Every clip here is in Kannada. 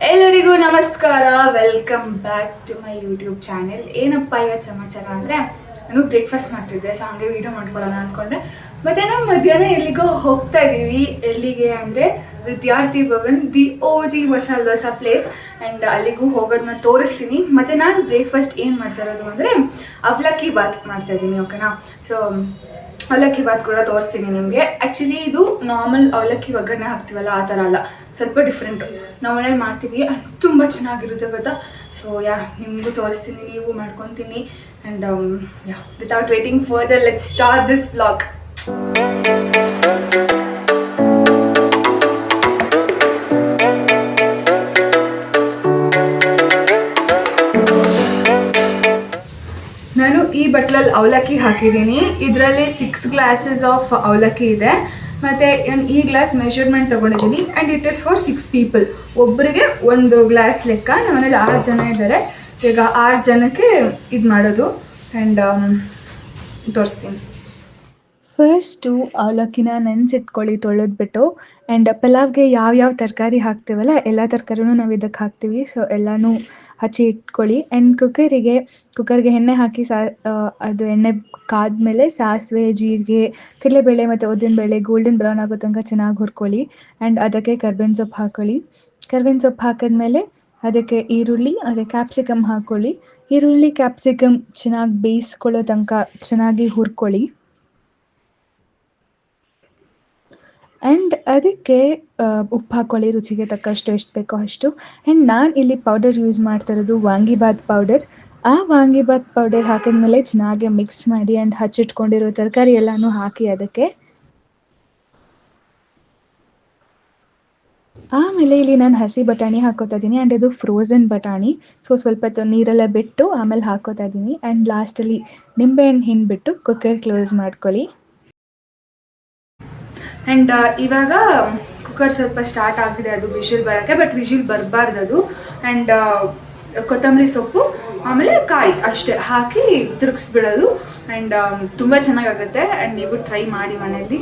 ಎಲ್ಲರಿಗೂ ನಮಸ್ಕಾರ, welcome back to my YouTube channel. ಏನಪ್ಪ ಇವತ್ತು ಸಮಾಚಾರ ಅಂದರೆ, ನಾನು ಬ್ರೇಕ್ಫಾಸ್ಟ್ ಮಾಡ್ತಿದ್ದೆ, ಸೊ ಹಾಗೆ ವೀಡಿಯೋ ಮಾಡ್ಕೊಳ್ಳೋಣ ಅಂದ್ಕೊಂಡೆ. ಮತ್ತು ನಾವು ಮಧ್ಯಾಹ್ನ ಎಲ್ಲಿಗೋ ಹೋಗ್ತಾ ಇದ್ದೀವಿ. ಎಲ್ಲಿಗೆ ಅಂದರೆ ವಿದ್ಯಾರ್ಥಿ Bhavan, the OG masala dosa place. And ಅಲ್ಲಿಗೂ ಹೋಗೋದನ್ನ ತೋರಿಸ್ತೀನಿ. ಮತ್ತು ನಾನು ಬ್ರೇಕ್ಫಾಸ್ಟ್ ಏನು ಮಾಡ್ತಾ ಇರೋದು ಅಂದರೆ ಅವಲಕ್ಕಿ ಬಾತ್ ಮಾಡ್ತಾಯಿದ್ದೀನಿ, ಓಕೆನಾ. ಸೊ ಅವಲಕ್ಕಿ ಬಾತ್ ಕೂಡ ತೋರಿಸ್ತೀನಿ ನಿಮಗೆ. ಆ್ಯಕ್ಚುಲಿ ಇದು ನಾರ್ಮಲ್ ಅವಲಕ್ಕಿ ಒಗ್ಗರಣೆ ಹಾಕ್ತೀವಲ್ಲ ಆ ಥರ ಅಲ್ಲ, ಸ್ವಲ್ಪ ಡಿಫ್ರೆಂಟು. ನಾವು ಮನೇಲಿ ಮಾಡ್ತೀವಿ, ತುಂಬ ಚೆನ್ನಾಗಿರುತ್ತೆ ಗೊತ್ತಾ. ಸೊ ನಿಮಗೂ ತೋರಿಸ್ತೀನಿ, ನೀವು ಮಾಡ್ಕೊತೀನಿ. And without waiting further, let's start this vlog. ನಾನು ಈ ಬಟ್ಲಲ್ಲಿ ಅವಲಕ್ಕಿ ಹಾಕಿದ್ದೀನಿ. ಇದರಲ್ಲಿ 6 glasses ಆಫ್ ಅವಲಕ್ಕಿ ಇದೆ. ಮತ್ತು ನಾನು ಈ ಗ್ಲಾಸ್ ಮೆಷರ್ಮೆಂಟ್ ತೊಗೊಂಡಿದ್ದೀನಿ. And it is for 6 people. ಒಬ್ಬರಿಗೆ 1 ಗ್ಲಾಸ್ ಲೆಕ್ಕ. ನಮ್ಮನೇಲಿ 6 ಜನ ಇದ್ದಾರೆ. ಈಗ 6 ಜನಕ್ಕೆ ಇದು ಮಾಡೋದು. ಆ್ಯಂಡ್ ತೋರಿಸ್ತೀನಿ. ಫಸ್ಟು ಅವಲಕ್ಕಿನ ನೆನೆಸಿಟ್ಕೊಳ್ಳಿ ತೊಳೆದ್ಬಿಟ್ಟು. ಆ್ಯಂಡ್ ಪಲಾವ್ಗೆ ಯಾವ್ಯಾವ ತರಕಾರಿ ಹಾಕ್ತೀವಲ್ಲ ಎಲ್ಲ ತರಕಾರಿನೂ ನಾವು ಇದಕ್ಕೆ ಹಾಕ್ತೀವಿ. ಸೊ ಎಲ್ಲನೂ ಹಚ್ಚಿ ಇಟ್ಕೊಳ್ಳಿ. ಆ್ಯಂಡ್ ಕುಕ್ಕರ್ಗೆ ಎಣ್ಣೆ ಹಾಕಿ ಅದು ಎಣ್ಣೆ ಕಾದ್ಮೇಲೆ ಸಾಸಿವೆ, ಜೀರಿಗೆ, ಕಡಲೆಬೇಳೆ ಮತ್ತು ಉದ್ದಿನಬೇಳೆ ಗೋಲ್ಡನ್ ಬ್ರೌನ್ ಆಗೋ ತನಕ ಚೆನ್ನಾಗಿ ಹುರ್ಕೊಳ್ಳಿ. ಆ್ಯಂಡ್ ಅದಕ್ಕೆ ಕರ್ಬೇವಿನ ಸೊಪ್ಪು ಹಾಕ್ಕೊಳ್ಳಿ. ಕರ್ಬೇವಿನ ಸೊಪ್ಪು ಹಾಕಿದ್ಮೇಲೆ ಅದಕ್ಕೆ ಈರುಳ್ಳಿ, ಅದಕ್ಕೆ ಕ್ಯಾಪ್ಸಿಕಮ್ ಹಾಕ್ಕೊಳ್ಳಿ. ಈರುಳ್ಳಿ ಕ್ಯಾಪ್ಸಿಕಮ್ ಚೆನ್ನಾಗಿ ಬೇಯಿಸ್ಕೊಳ್ಳೋ ತನಕ ಚೆನ್ನಾಗಿ ಹುರ್ಕೊಳ್ಳಿ. ಆ್ಯಂಡ್ ಅದಕ್ಕೆ ಉಪ್ಪು ಹಾಕ್ಕೊಳ್ಳಿ, ರುಚಿಗೆ ತಕ್ಕಷ್ಟು ಎಷ್ಟು ಬೇಕೋ ಅಷ್ಟು. ಆ್ಯಂಡ್ ನಾನು ಇಲ್ಲಿ ಪೌಡರ್ ಯೂಸ್ ಮಾಡ್ತಾ ಇರೋದು ವಾಂಗಿಬಾತ್ ಪೌಡರ್. ಆ ವಾಂಗಿಬಾತ್ ಪೌಡರ್ ಹಾಕಿದ್ಮೇಲೆ ಚೆನ್ನಾಗಿ ಮಿಕ್ಸ್ ಮಾಡಿ. ಆ್ಯಂಡ್ ಹಚ್ಚಿಟ್ಕೊಂಡಿರೋ ತರಕಾರಿ ಎಲ್ಲನೂ ಹಾಕಿ ಅದಕ್ಕೆ. ಆಮೇಲೆ ಇಲ್ಲಿ ನಾನು ಹಸಿ ಬಟಾಣಿ ಹಾಕೋತಾ ಇದ್ದೀನಿ. ಆ್ಯಂಡ್ ಇದು ಫ್ರೋಝನ್ ಬಟಾಣಿ. ಸೊ ಸ್ವಲ್ಪ ನೀರೆಲ್ಲ ಬಿಟ್ಟು ಆಮೇಲೆ ಹಾಕೋತಾ ಇದ್ದೀನಿ. ಆ್ಯಂಡ್ ಲಾಸ್ಟಲ್ಲಿ ನಿಂಬೆಹಣ್ಣು ಹಿಂಡ್ಬಿಟ್ಟು ಕುಕ್ಕರ್ ಕ್ಲೋಸ್ ಮಾಡ್ಕೊಳ್ಳಿ. ಆ್ಯಂಡ್ ಇವಾಗ ಕುಕ್ಕರ್ ಸ್ವಲ್ಪ ಸ್ಟಾರ್ಟ್ ಆಗಿದೆ, ಅದು ವಿಷಿಲ್ ಬರೋಕ್ಕೆ. ಬಟ್ ವಿಷಿಲ್ ಬರಬಾರ್ದು ಅದು. ಆ್ಯಂಡ್ ಕೊತ್ತಂಬರಿ ಸೊಪ್ಪು ಆಮೇಲೆ ಕಾಯಿ ಅಷ್ಟೇ ಹಾಕಿ ತಿರುಗಿಸ್ಬಿಡೋದು. ಆ್ಯಂಡ್ ತುಂಬ ಚೆನ್ನಾಗಾಗುತ್ತೆ. ಆ್ಯಂಡ್ ನೀವು ಟ್ರೈ ಮಾಡಿ ಮನೆಯಲ್ಲಿ.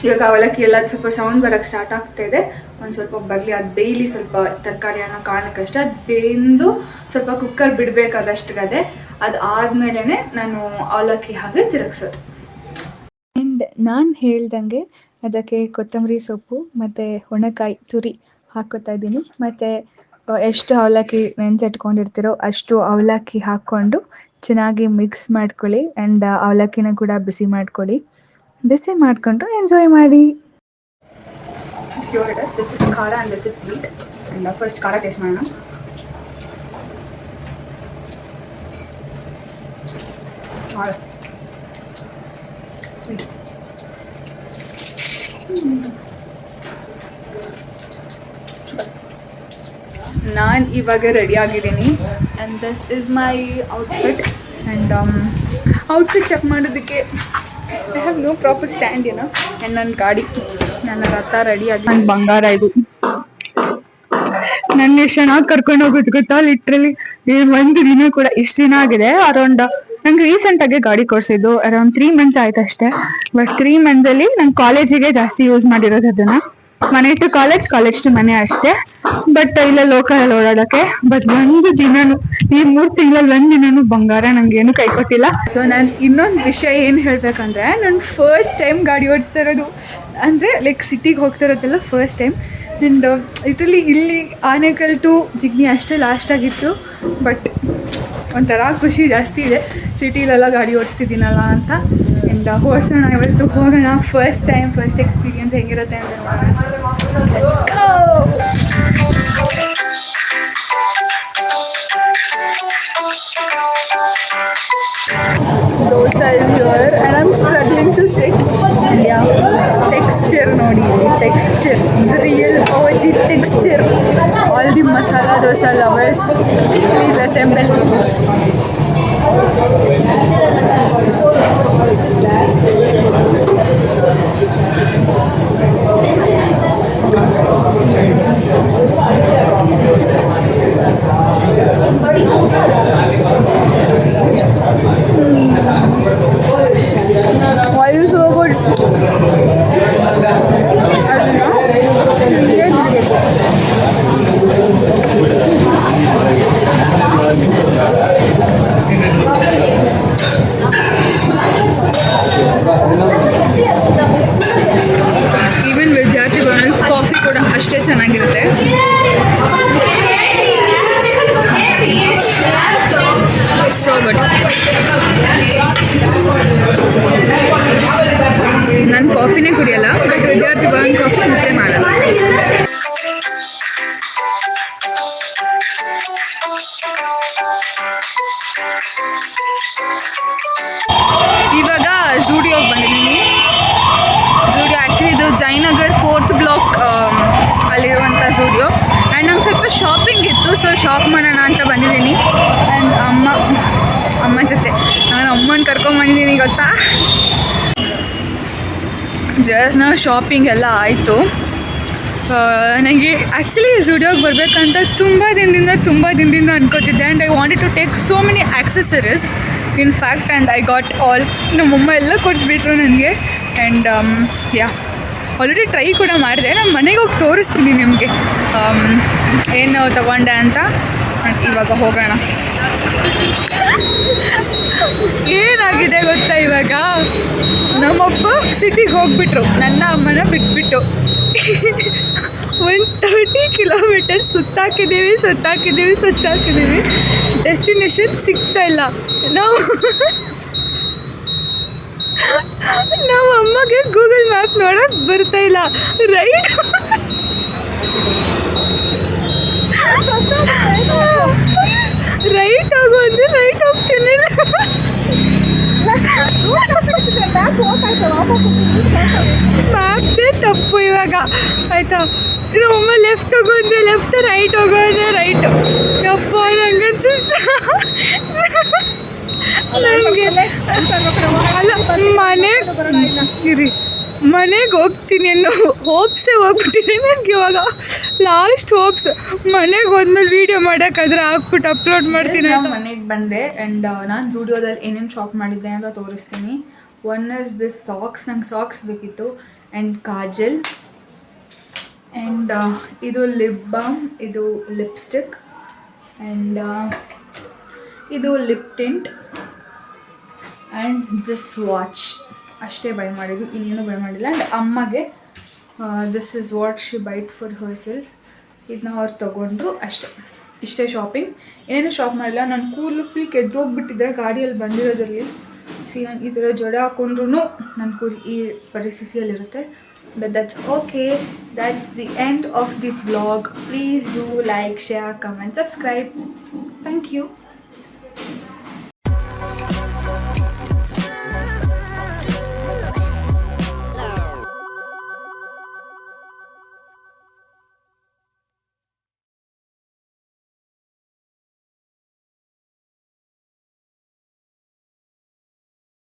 ಇವಾಗ ಅವಲಕ್ಕಿ ಎಲ್ಲ ಸ್ವಲ್ಪ ಸೌಂಡ್ ಬರೋಕ್ಕೆ ಸ್ಟಾರ್ಟ್ ಆಗ್ತಾಯಿದೆ. ಒಂದು ಸ್ವಲ್ಪ ಬರಲಿ, ಅದು ಬೇಯಲಿ ಸ್ವಲ್ಪ ತರಕಾರಿ ಅನ್ನೋ ಕಾರಣಕ್ಕಷ್ಟೇ. ಅದು ಬೇಯ್ದು ಸ್ವಲ್ಪ ಕುಕ್ಕರ್ ಬಿಡಬೇಕಾದಷ್ಟಿಗದೆ. ಅದು ಆದಮೇಲೆ ನಾನು ಅವಲಕ್ಕಿ ಹಾಗೆ ತಿರುಗಿಸೋದು. ಆ್ಯಂಡ್ ನಾನು ಹೇಳ್ದಂಗೆ ಅದಕ್ಕೆ ಕೊತ್ತಂಬರಿ ಸೊಪ್ಪು ಮತ್ತು ಒಣಕಾಯಿ ತುರಿ ಹಾಕ್ಕೋತಾ ಇದ್ದೀನಿ. ಮತ್ತು ಎಷ್ಟು ಅವಲಕ್ಕಿ ನೆನೆಸಿಟ್ಕೊಂಡಿರ್ತೀರೋ ಅಷ್ಟು ಅವಲಕ್ಕಿ ಹಾಕ್ಕೊಂಡು ಚೆನ್ನಾಗಿ ಮಿಕ್ಸ್ ಮಾಡ್ಕೊಳ್ಳಿ. ಆ್ಯಂಡ್ ಅವಲಕ್ಕಿನ ಕೂಡ ಬಿಸಿ ಮಾಡ್ಕೊಳ್ಳಿ. ಬಿಸಿ ಮಾಡಿಕೊಂಡು ಎಂಜಾಯ್ ಮಾಡಿ. ದಿಸ್ ಇಸ್ ಖಾರ and this is sweet. And first ಖಾರ ಟೇಸ್ಟ್ ಮಾಡೋಣ. ಸ್ವೀಟ್. ನಾನು ಇವಾಗ ರೆಡಿ ಆಗಿದ್ದೀನಿ. And this is my outfit. And outfit check ಮಾಡೋದಕ್ಕೆ I have no proper stand ಏನೋ. ಆ್ಯಂಡ್ ನನ್ನ ಗಾಡಿ, ನನ್ನ ರಥ ರೆಡಿ ಆಗಿ. ನನ್ನ ಬಂಗಾರ ಇದು. ನನ್ನ ಎಷ್ಟು ಚೆನ್ನಾಗಿ ಕರ್ಕೊಂಡು ಹೋಗೋದು ಗೊತ್ತಾ. ಲಿಟ್ರಲಿ 1 ದಿನ ಕೂಡ, ಇಷ್ಟು ದಿನ ಆಗಿದೆ. ಅರೌಂಡ್ ನಂಗೆ ರೀಸೆಂಟಾಗಿ ಗಾಡಿ ಕೊಡಿಸಿದ್ದು ಅರೌಂಡ್ 3 months ಆಯ್ತು ಅಷ್ಟೇ. ಬಟ್ 3 monthsಲ್ಲಿ ನಾನು ಕಾಲೇಜಿಗೆ ಜಾಸ್ತಿ ಯೂಸ್ ಮಾಡಿರೋದು ಅದನ್ನು. ಮನೆ ಟು ಕಾಲೇಜ್, ಕಾಲೇಜ್ ಟು ಮನೆ ಅಷ್ಟೇ. ಬಟ್ ಇಲ್ಲ ಲೋಕಲಲ್ಲಿ ಓಡಾಡೋಕ್ಕೆ. ಬಟ್ 1 ದಿನನೂ, ಈ 3 ತಿಂಗಳಲ್ಲಿ 1 ದಿನನೂ ಬಂಗಾರ ನನಗೇನು ಕೈ ಕೊಟ್ಟಿಲ್ಲ. ಸೊ ನಾನು ಇನ್ನೊಂದು ವಿಷಯ ಏನು ಹೇಳಬೇಕಂದ್ರೆ, ನಾನು ಫಸ್ಟ್ ಟೈಮ್ ಗಾಡಿ ಓಡಿಸ್ತಾ ಇರೋದು. ಅಂದರೆ ಲೈಕ್ ಸಿಟಿಗೆ ಹೋಗ್ತಾ ಇರೋದೆಲ್ಲ ಫಸ್ಟ್ ಟೈಮ್. ಆ್ಯಂಡ್ ಇದರಲ್ಲಿ ಇಲ್ಲಿ ಆನೇಕಲ್ ಟು ಜಿಗ್ನಿ ಅಷ್ಟೇ ಲಾಸ್ಟ್ ಆಗಿತ್ತು. ಬಟ್ ಒಂಥರ ಖುಷಿ ಜಾಸ್ತಿ ಇದೆ, ಸಿಟಿಲೆಲ್ಲ ಗಾಡಿ ಓಡಿಸ್ತಿದ್ದೀನಲ್ಲ ಅಂತ. ಆ್ಯಂಡ್ ಓಡಿಸೋಣ ಇವತ್ತು, ಹೋಗೋಣ. ಫಸ್ಟ್ ಟೈಮ್, ಫಸ್ಟ್ ಎಕ್ಸ್ಪೀರಿಯನ್ಸ್ ಹೆಂಗಿರುತ್ತೆ ಅಂತ ನೋಡೋಣ. Let's go. Dosa is here and I'm struggling to sit. Yeah, texture ನೋಡಿ, texture, the real OG texture. All the masala dosa lovers, please assemble. Why are you so good? I don't know. ಅಷ್ಟೇ ಚೆನ್ನಾಗಿರುತ್ತೆ. So good. ನಾನು ಕಾಫಿನೇ ಕುಡಿಯಲ್ಲ, ಬಟ್ ವಿದ್ಯಾರ್ಥಿ ಭವನ್ ಕಾಫಿ ಮಿಸ್ಸೇ ಮಾಡಲ್ಲ. ಇವಾಗ ಝೂಡಿಯೋಗೆ ಬಂದಿದ್ದೀನಿ. ಝೂಡಿಯೋ ಆ್ಯಕ್ಚುಲಿ ಇದು ಜಯನಗರ್ 4th ಬ್ಲಾಕ್ ಅಲ್ಲಿರುವಂಥ ಝೂಡಿಯೋ. ಆ್ಯಂಡ್ ನಂಗೆ ಸ್ವಲ್ಪ ಶಾಪಿಂಗ್ ಇತ್ತು, ಸೊ ಶಾಪ್ ಮಾಡೋಣ ಅಂತ ಬಂದಿದ್ದೀನಿ. ಆ್ಯಂಡ್ ಅಮ್ಮ ಜೊತೆ ನಾನು ಅಮ್ಮನ ಕರ್ಕೊಂಬಂದಿದ್ದೀನಿ ಗೊತ್ತಾ. ಜಸ್ಟ್ ನಾವು ಶಾಪಿಂಗ್ ಎಲ್ಲ ಆಯಿತು. ನನಗೆ ಆ್ಯಕ್ಚುಲಿ ಝೂಡಿಯೋಗೆ ಬರಬೇಕಂತ ತುಂಬ ದಿನದಿಂದ ಅನ್ಕೋತಿದ್ದೆ. And I wanted to take so many accessories in fact, and I got all. ನಮ್ಮಮ್ಮ ಎಲ್ಲ ಕೊಡಿಸ್ಬಿಟ್ರು ನನಗೆ. ಆ್ಯಂಡ್ ಆಲ್ರೆಡಿ ಟ್ರೈ ಕೂಡ ಮಾಡಿದೆ. ನಮ್ಮ ಮನೆಗೆ ಹೋಗಿ ತೋರಿಸ್ತೀನಿ ನಿಮಗೆ ಏನು ತಗೊಂಡೆ ಅಂತ. ಇವಾಗ ಹೋಗೋಣ. ಏನಾಗಿದೆ ಗೊತ್ತಾ, ಇವಾಗ ನಮ್ಮಪ್ಪ ಸಿಟಿಗೆ ಹೋಗ್ಬಿಟ್ರು, ನನ್ನ ಅಮ್ಮನ ಬಿಟ್ಬಿಟ್ಟು. 130 ಕಿಲೋಮೀಟರ್ಸ್ ಸುತ್ತಾಕಿದ್ದೀವಿ. ಡೆಸ್ಟಿನೇಷನ್ ಸಿಗ್ತಾ ಇಲ್ಲ. ನಮ್ಮ ಅಮ್ಮಗೆ ಗೂಗಲ್ ಮ್ಯಾಪ್ ನೋಡೋಕೆ ಬರ್ತಾ ಇಲ್ಲ. ರೈಟ್ ಹೋಗು ಅಂದರೆ ರೈಟ್ ಹೋಗ್ತಿರ್ಲಿಲ್ಲ. ಮ್ಯಾಪ್ದೇ ತಪ್ಪು ಇವಾಗ, ಆಯಿತಾ. ನಮ್ಮಮ್ಮ ಲೆಫ್ಟ್ ಹೋಗು ಅಂದರೆ ಲೆಫ್ಟ್, ರೈಟ್ ಹೋಗು ಅಂದರೆ ರೈಟು. ಯಪ್ಪ ನನಗಂತೂ ನನಗೆ ಅಲ್ಲ, ಮನೆಗೆ ಹೋಗ್ತೀನಿ ಅನ್ನೋ ಹೋಪ್ಸೇ ಹೋಗ್ಬಿಟ್ಟಿದೆ ನನಗೆ. ಇವಾಗ ಲಾಸ್ಟ್ ಹೋಪ್ಸ್, ಮನೆಗೆ ಹೋದ್ಮೇಲೆ ವೀಡಿಯೋ ಮಾಡೋಕ್ಕಾದ್ರೆ ಹಾಕ್ಬಿಟ್ಟು ಅಪ್ಲೋಡ್ ಮಾಡ್ತೀನಿ. ಮನೆಗೆ ಬಂದೆ. ಆ್ಯಂಡ್ ನಾನು ಝೂಡಿಯೋದಲ್ಲಿ ಏನೇನು ಶಾಪ್ ಮಾಡಿದ್ದೆ ಅಂತ ತೋರಿಸ್ತೀನಿ. One is this socks. ನಂಗೆ ಸಾಕ್ಸ್ ಬೇಕಿತ್ತು. ಆ್ಯಂಡ್ ಕಾಜಲ್. ಆ್ಯಂಡ್ ಇದು ಲಿಪ್ ಬಾಮ್, ಇದು ಲಿಪ್ಸ್ಟಿಕ್, ಆ್ಯಂಡ್ ಇದು lip tint, and this watch. ಅಷ್ಟೇ ಬೈ ಮಾಡಿದ್ದು, ಇನ್ನೇನು ಬೈ ಮಾಡಿಲ್ಲ. ಆ್ಯಂಡ್ ಅಮ್ಮಗೆ this is what she bought for ಹರ್ ಸೆಲ್ಫ್. ಇದನ್ನ ಅವ್ರು ತೊಗೊಂಡ್ರು. ಇಷ್ಟೇ ಶಾಪಿಂಗ್. ಏನೇನು ಶಾಪ್ ಮಾಡಿಲ್ಲ. ನಾನು ಕೂದಲು ಫುಲ್ ಕೆದ್ದೋಗ್ಬಿಟ್ಟಿದ್ದೆ ಗಾಡಿಯಲ್ಲಿ ಬಂದಿರೋದ್ರಲ್ಲಿ. ನಾನು ಈ ಥರ ಜಡೆ ಹಾಕೊಂಡ್ರು ನನ್ನ ಕೂದಲು ಈ ಪರಿಸ್ಥಿತಿಯಲ್ಲಿರುತ್ತೆ. But that's okay. That's the end of the vlog. Please do like, share, comment, subscribe. Thank you.